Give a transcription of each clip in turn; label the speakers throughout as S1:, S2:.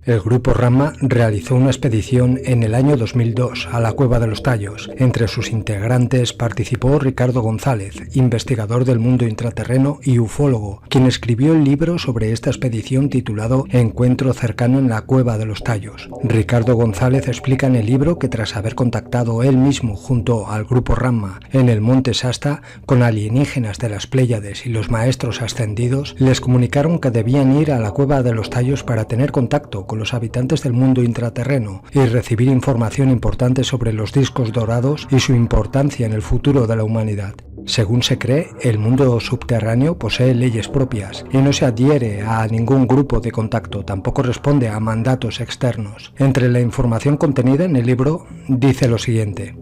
S1: El Grupo Ramma realizó una expedición en el año 2002 a la Cueva de los Tallos. Entre sus integrantes participó Ricardo González, investigador del mundo intraterreno y ufólogo, quien escribió el libro sobre esta expedición titulado Encuentro cercano en la Cueva de los Tallos. Ricardo González explica en el libro que tras haber contactado él mismo junto al Grupo Ramma en el Monte Shasta con alienígenas de las Pléyades y los maestros ascendidos, les comunicaron que debían ir a la Cueva de los Tallos para tener contacto con los habitantes del mundo intraterreno y recibir información importante sobre los discos dorados y su importancia en el futuro de la humanidad. Según se cree, el mundo subterráneo posee leyes propias y no se adhiere a ningún grupo de contacto, tampoco responde a mandatos externos. Entre la información contenida en el libro dice lo siguiente: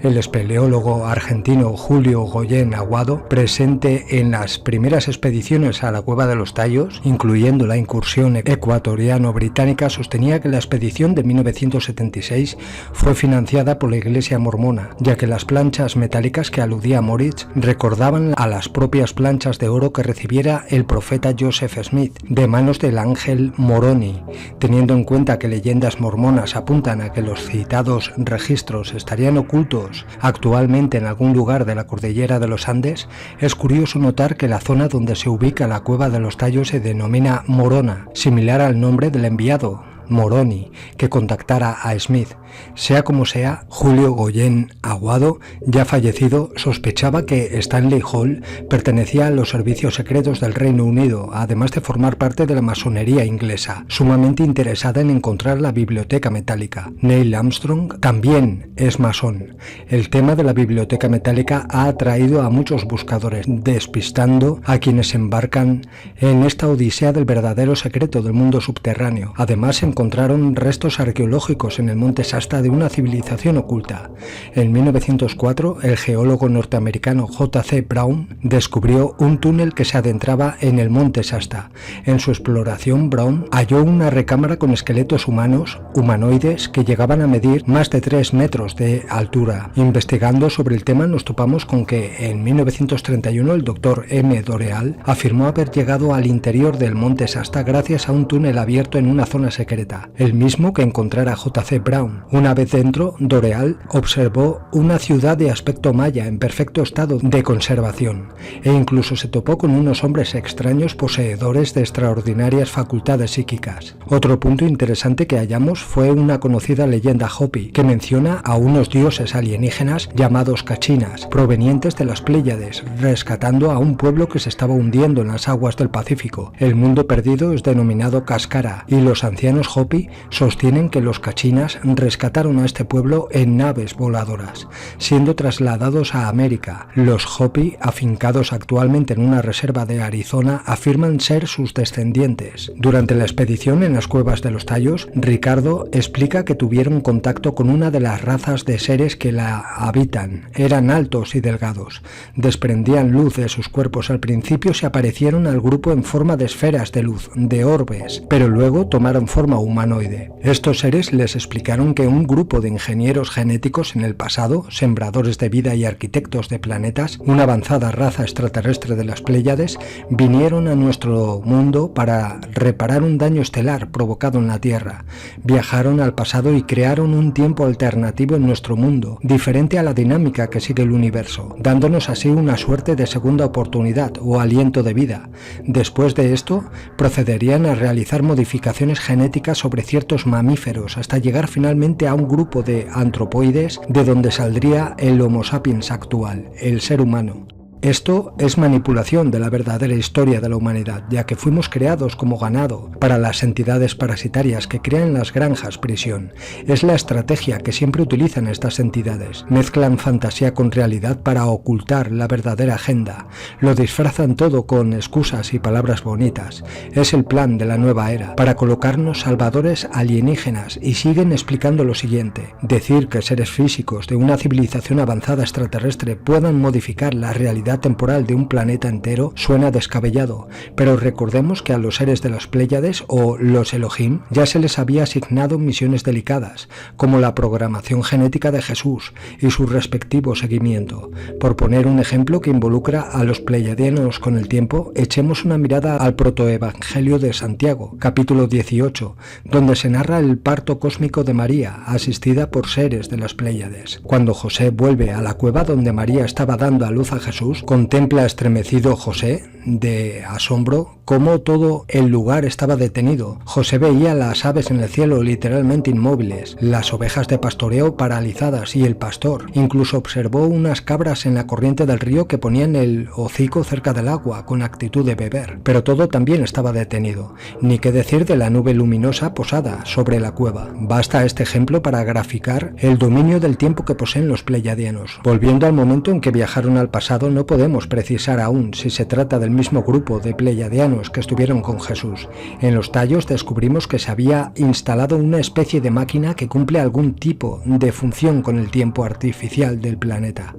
S1: el espeleólogo argentino Julio Goyen Aguado, presente en las primeras expediciones a la Cueva de los Tallos, incluyendo la incursión ecuatoriano-británica, sostenía que la expedición de 1976 fue financiada por la Iglesia mormona, ya que las planchas metálicas que aludía Moritz recordaban a las propias planchas de oro que recibiera el profeta Joseph Smith de manos del ángel Moroni. Teniendo en cuenta que leyendas mormonas apuntan a que los citados registros estarían ocultos actualmente en algún lugar de la cordillera de los Andes, es curioso notar que la zona donde se ubica la Cueva de los Tallos se denomina Morona, similar al nombre del enviado, Moroni, que contactara a Smith. Sea como sea, Julio Goyen Aguado, ya fallecido, sospechaba que Stanley Hall pertenecía a los servicios secretos del Reino Unido, además de formar parte de la masonería inglesa, sumamente interesada en encontrar la biblioteca metálica. Neil Armstrong también es masón. El tema de la biblioteca metálica ha atraído a muchos buscadores, despistando a quienes embarcan en esta odisea del verdadero secreto del mundo subterráneo. Además, se encontraron restos arqueológicos en el monte Shasta de una civilización oculta. En 1904, el geólogo norteamericano J.C. Brown descubrió un túnel que se adentraba en el monte Shasta. En su exploración, Brown halló una recámara con esqueletos humanos, humanoides, que llegaban a medir más de 3 metros de altura. Investigando sobre el tema, nos topamos con que en 1931 el Dr. M. Doreal afirmó haber llegado al interior del monte Shasta gracias a un túnel abierto en una zona secreta, el mismo que encontrara J.C. Brown. Una vez dentro, Doreal observó una ciudad de aspecto maya en perfecto estado de conservación e incluso se topó con unos hombres extraños poseedores de extraordinarias facultades psíquicas. Otro punto interesante que hallamos fue una conocida leyenda Hopi que menciona a unos dioses alienígenas llamados Kachinas, provenientes de las Pléyades, rescatando a un pueblo que se estaba hundiendo en las aguas del Pacífico. El mundo perdido es denominado Cascara y los ancianos Hopi sostienen que los Kachinas rescataron a este pueblo en naves voladoras, siendo trasladados a América. Los Hopi, afincados actualmente en una reserva de Arizona, afirman ser sus descendientes. Durante la expedición en las Cuevas de los Tallos, Ricardo explica que tuvieron contacto con una de las razas de seres que la habitan. Eran altos y delgados, desprendían luz de sus cuerpos. Al principio se aparecieron al grupo en forma de esferas de luz, de orbes, pero luego tomaron forma humanoide. Estos seres les explicaron que un grupo de ingenieros genéticos en el pasado, sembradores de vida y arquitectos de planetas, una avanzada raza extraterrestre de las Pléyades, vinieron a nuestro mundo para reparar un daño estelar provocado en la Tierra. Viajaron al pasado y crearon un tiempo alternativo en nuestro mundo, diferente a la dinámica que sigue el universo, dándonos así una suerte de segunda oportunidad o aliento de vida. Después de esto, procederían a realizar modificaciones genéticas sobre ciertos mamíferos hasta llegar finalmente a un grupo de antropoides de donde saldría el Homo sapiens actual, el ser humano. Esto es manipulación de la verdadera historia de la humanidad, ya que fuimos creados como ganado para las entidades parasitarias que crean las granjas prisión. Es la estrategia que siempre utilizan estas entidades. Mezclan fantasía con realidad para ocultar la verdadera agenda. Lo disfrazan todo con excusas y palabras bonitas. Es el plan de la nueva era, para colocarnos salvadores alienígenas, y siguen explicando lo siguiente: decir que seres físicos de una civilización avanzada extraterrestre puedan modificar la realidad unidad temporal de un planeta entero suena descabellado, pero recordemos que a los seres de las Pléyades o los Elohim ya se les había asignado misiones delicadas, como la programación genética de Jesús y su respectivo seguimiento. Por poner un ejemplo que involucra a los pleiadianos con el tiempo, echemos una mirada al protoevangelio de Santiago, capítulo 18, donde se narra el parto cósmico de María, asistida por seres de las Pléyades. Cuando José vuelve a la cueva donde María estaba dando a luz a Jesús, contempla estremecido José, de asombro, cómo todo el lugar estaba detenido. José veía las aves en el cielo literalmente inmóviles, las ovejas de pastoreo paralizadas y el pastor. Incluso observó unas cabras en la corriente del río que ponían el hocico cerca del agua con actitud de beber. Pero todo también estaba detenido. Ni qué decir de la nube luminosa posada sobre la cueva. Basta este ejemplo para graficar el dominio del tiempo que poseen los pleiadianos. Volviendo al momento en que viajaron al pasado, no podemos precisar aún si se trata del mismo grupo de pleiadianos que estuvieron con Jesús. En los tallos descubrimos que se había instalado una especie de máquina que cumple algún tipo de función con el tiempo artificial del planeta.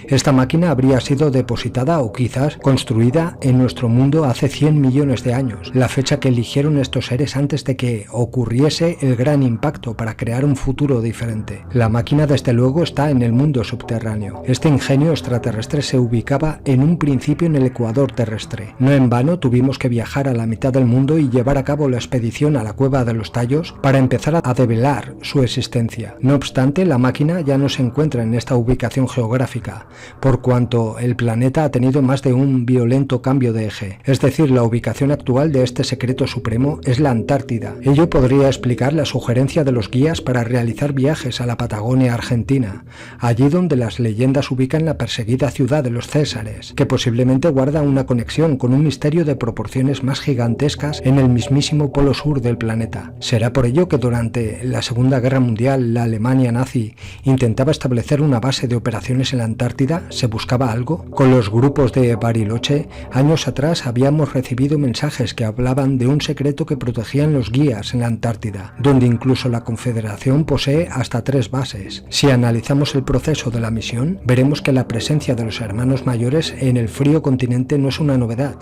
S1: Esta máquina habría sido depositada o quizás construida en nuestro mundo hace 100 millones de años, la fecha que eligieron estos seres antes de que ocurriese el gran impacto para crear un futuro diferente. La máquina desde luego está en el mundo subterráneo. Este ingenio extraterrestre se ubicaba en un principio en el ecuador terrestre. No en vano tuvimos que viajar a la mitad del mundo y llevar a cabo la expedición a la cueva de los tallos para empezar a develar su existencia. No obstante, la máquina ya no se encuentra en esta ubicación geográfica, por cuanto el planeta ha tenido más de un violento cambio de eje. Es decir, la ubicación actual de este secreto supremo es la Antártida. Ello podría explicar la sugerencia de los guías para realizar viajes a la Patagonia argentina, allí donde las leyendas ubican la perseguida ciudad de los Césares, que posiblemente guarda una conexión con un misterio de proporciones más gigantescas en el mismísimo polo sur del planeta. ¿Será por ello que durante la Segunda Guerra Mundial la Alemania nazi intentaba establecer una base de operaciones en la Antártida? ¿Se buscaba algo? Con los grupos de Bariloche, años atrás habíamos recibido mensajes que hablaban de un secreto que protegían los guías en la Antártida, donde incluso la Confederación posee hasta 3 bases. Si analizamos el proceso de la misión, veremos que la presencia de los hermanos mayores en el frío continente no es una novedad.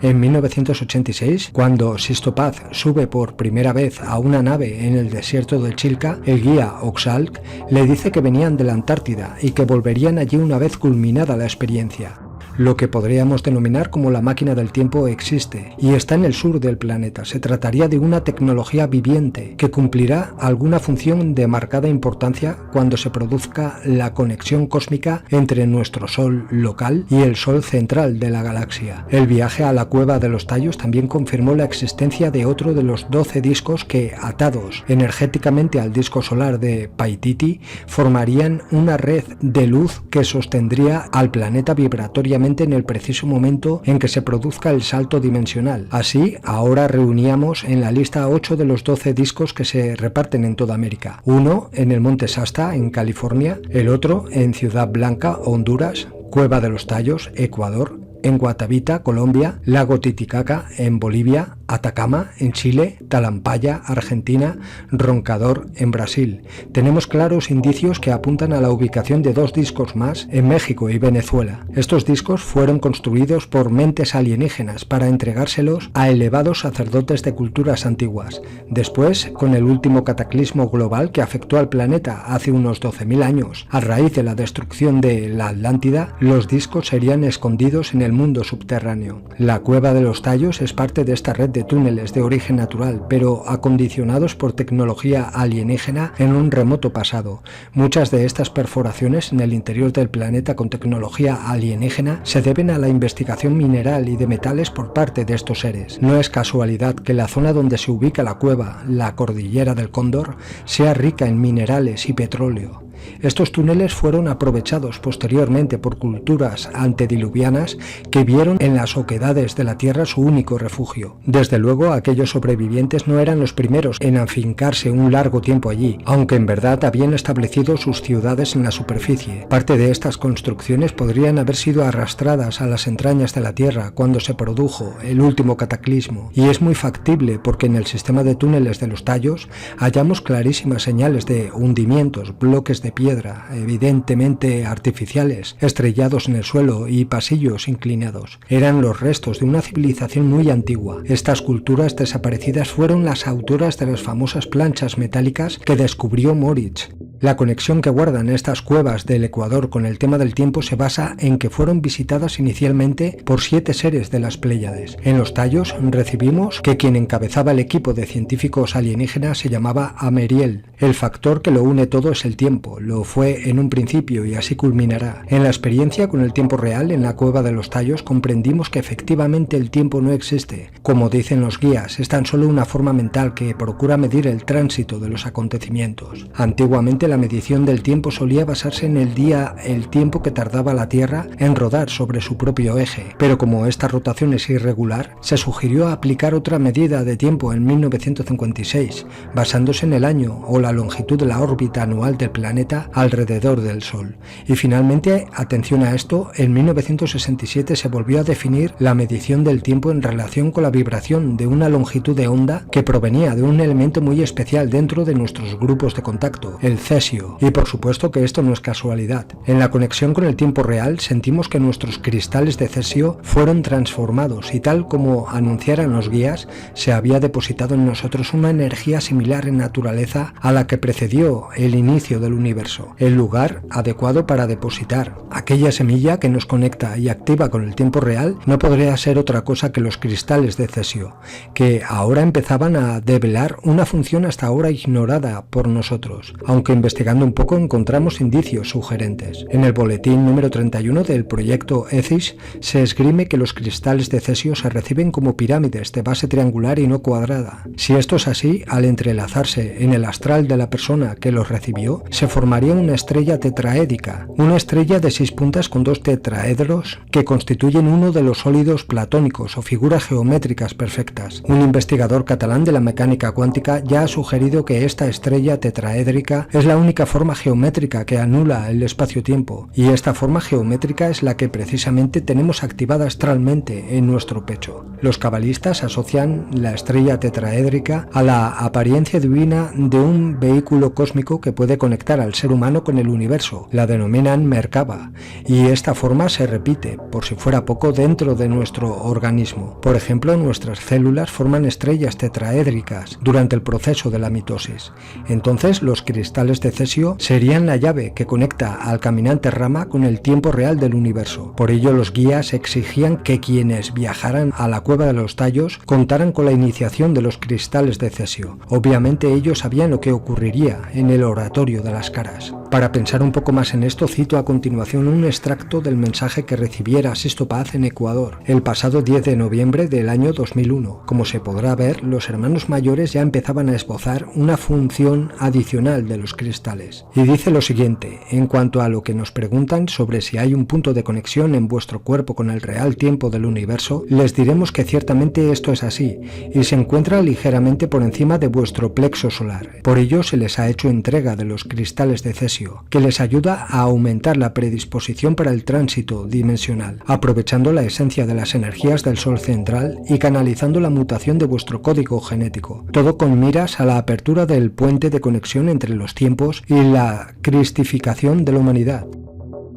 S1: En 1986, cuando Sisto Paz sube por primera vez a una nave en el desierto del Chilca, el guía Oxalc le dice que venían de la Antártida y que volverían allí una vez culminada la experiencia. Lo que podríamos denominar como la máquina del tiempo existe y está en el sur del planeta. Se trataría de una tecnología viviente que cumplirá alguna función de marcada importancia cuando se produzca la conexión cósmica entre nuestro Sol local y el Sol central de la galaxia. El viaje a la cueva de los tallos también confirmó la existencia de otro de los 12 discos que, atados energéticamente al disco solar de Paititi, formarían una red de luz que sostendría al planeta vibratoriamente en el preciso momento en que se produzca el salto dimensional. Así, ahora reuníamos en la lista 8 de los 12 discos que se reparten en toda América. Uno en el Monte Shasta, en California, el otro en Ciudad Blanca, Honduras, Cueva de los Tallos, Ecuador, en Guatavita, Colombia, Lago Titicaca, en Bolivia, Atacama, en Chile, Talampaya, Argentina, Roncador, en Brasil. Tenemos claros indicios que apuntan a la ubicación de 2 discos más en México y Venezuela. Estos discos fueron construidos por mentes alienígenas para entregárselos a elevados sacerdotes de culturas antiguas. Después, con el último cataclismo global que afectó al planeta hace unos 12.000 años, a raíz de la destrucción de la Atlántida, los discos serían escondidos en el mundo subterráneo. La Cueva de los Tallos es parte de esta red de túneles de origen natural, pero acondicionados por tecnología alienígena en un remoto pasado. Muchas de estas perforaciones en el interior del planeta con tecnología alienígena se deben a la investigación mineral y de metales por parte de estos seres. No es casualidad que la zona donde se ubica la cueva, la cordillera del Cóndor, sea rica en minerales y petróleo. Estos túneles fueron aprovechados posteriormente por culturas antediluvianas que vieron en las oquedades de la Tierra su único refugio. Desde luego, aquellos sobrevivientes no eran los primeros en afincarse un largo tiempo allí, aunque en verdad habían establecido sus ciudades en la superficie. Parte de estas construcciones podrían haber sido arrastradas a las entrañas de la Tierra cuando se produjo el último cataclismo, y es muy factible porque en el sistema de túneles de los Tallos hallamos clarísimas señales de hundimientos, bloques de de piedra, evidentemente artificiales, estrellados en el suelo y pasillos inclinados. Eran los restos de una civilización muy antigua. Estas culturas desaparecidas fueron las autoras de las famosas planchas metálicas que descubrió Moritz. La conexión que guardan estas cuevas del Ecuador con el tema del tiempo se basa en que fueron visitadas inicialmente por 7 seres de las Pléyades. En los tallos recibimos que quien encabezaba el equipo de científicos alienígenas se llamaba Ameriel. El factor que lo une todo es el tiempo. Lo fue en un principio y así culminará. En la experiencia con el tiempo real en la cueva de los tallos comprendimos que efectivamente el tiempo no existe. Como dicen los guías, es tan solo una forma mental que procura medir el tránsito de los acontecimientos. Antiguamente la medición del tiempo solía basarse en el tiempo que tardaba la Tierra en rodar sobre su propio eje, pero como esta rotación es irregular, se sugirió aplicar otra medida de tiempo en 1956, basándose en el año o la longitud de la órbita anual del planeta alrededor del Sol. Y finalmente, atención a esto, en 1967 se volvió a definir la medición del tiempo en relación con la vibración de una longitud de onda que provenía de un elemento muy especial dentro de nuestros grupos de contacto, el cesio. Y por supuesto que esto no es casualidad. En la conexión con el tiempo real sentimos que nuestros cristales de cesio fueron transformados y tal como anunciaran los guías, se había depositado en nosotros una energía similar en naturaleza a la que precedió el inicio del universo, el lugar adecuado para depositar. Aquella semilla que nos conecta y activa con el tiempo real no podría ser otra cosa que los cristales de cesio, que ahora empezaban a develar una función hasta ahora ignorada por nosotros, aunque investigando un poco encontramos indicios sugerentes. En el boletín número 31 del proyecto ETHIS se esgrime que los cristales de cesio se reciben como pirámides de base triangular y no cuadrada. Si esto es así, al entrelazarse en el astral de la persona que los recibió, se formaría una estrella tetraédica, una estrella de 6 puntas con 2 tetraedros que constituyen uno de los sólidos platónicos o figuras geométricas perfectas. Un investigador catalán de la mecánica cuántica ya ha sugerido que esta estrella tetraédrica es la única forma geométrica que anula el espacio-tiempo, y esta forma geométrica es la que precisamente tenemos activada astralmente en nuestro pecho. Los cabalistas asocian la estrella tetraédrica a la apariencia divina de un vehículo cósmico que puede conectar al ser humano con el universo. La denominan Merkaba, y esta forma se repite, por si fuera poco, dentro de nuestro organismo. Por ejemplo, nuestras células forman estrellas tetraédricas durante el proceso de la mitosis. Entonces, los cristales de cesio serían la llave que conecta al caminante rama con el tiempo real del universo. Por ello, los guías exigían que quienes viajaran a la cueva de los tallos contaran con la iniciación de los cristales de cesio. Obviamente ellos sabían lo que ocurriría en el oratorio de las caras. Para pensar un poco más en esto, cito a continuación un extracto del mensaje que recibiera Sisto Paz en Ecuador el pasado 10 de noviembre del año 2001. Como se podrá ver, los hermanos mayores ya empezaban a esbozar una función adicional de los cristales. Y dice lo siguiente: en cuanto a lo que nos preguntan sobre si hay un punto de conexión en vuestro cuerpo con el real tiempo del universo, les diremos que ciertamente esto es así, y se encuentra ligeramente por encima de vuestro plexo solar. Por ello se les ha hecho entrega de los cristales de cesio, que les ayuda a aumentar la predisposición para el tránsito dimensional, aprovechando la esencia de las energías del Sol central y canalizando la mutación de vuestro código genético, todo con miras a la apertura del puente de conexión entre los tiempos y la cristificación de la humanidad.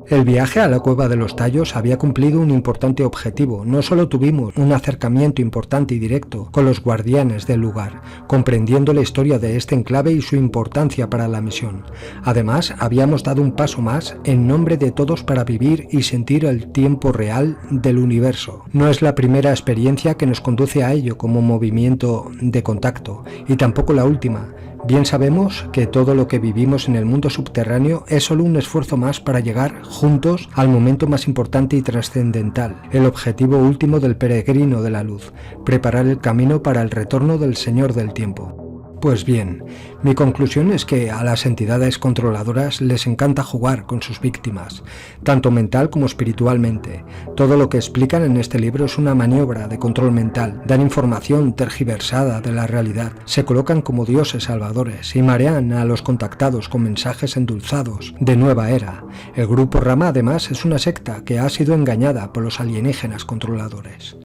S1: El viaje a la cueva de los tallos había cumplido un importante objetivo. No solo tuvimos un acercamiento importante y directo con los guardianes del lugar, comprendiendo la historia de este enclave y su importancia para la misión. Además, habíamos dado un paso más en nombre de todos para vivir y sentir el tiempo real del universo. No es la primera experiencia que nos conduce a ello como movimiento de contacto, y tampoco la última. Bien sabemos que todo lo que vivimos en el mundo subterráneo es solo un esfuerzo más para llegar juntos al momento más importante y trascendental, el objetivo último del peregrino de la luz, preparar el camino para el retorno del Señor del tiempo. Pues bien, mi conclusión es que a las entidades controladoras les encanta jugar con sus víctimas, tanto mental como espiritualmente. Todo lo que explican en este libro es una maniobra de control mental, dan información tergiversada de la realidad, se colocan como dioses salvadores y marean a los contactados con mensajes endulzados de nueva era. El grupo Rama además es una secta que ha sido engañada por los alienígenas controladores.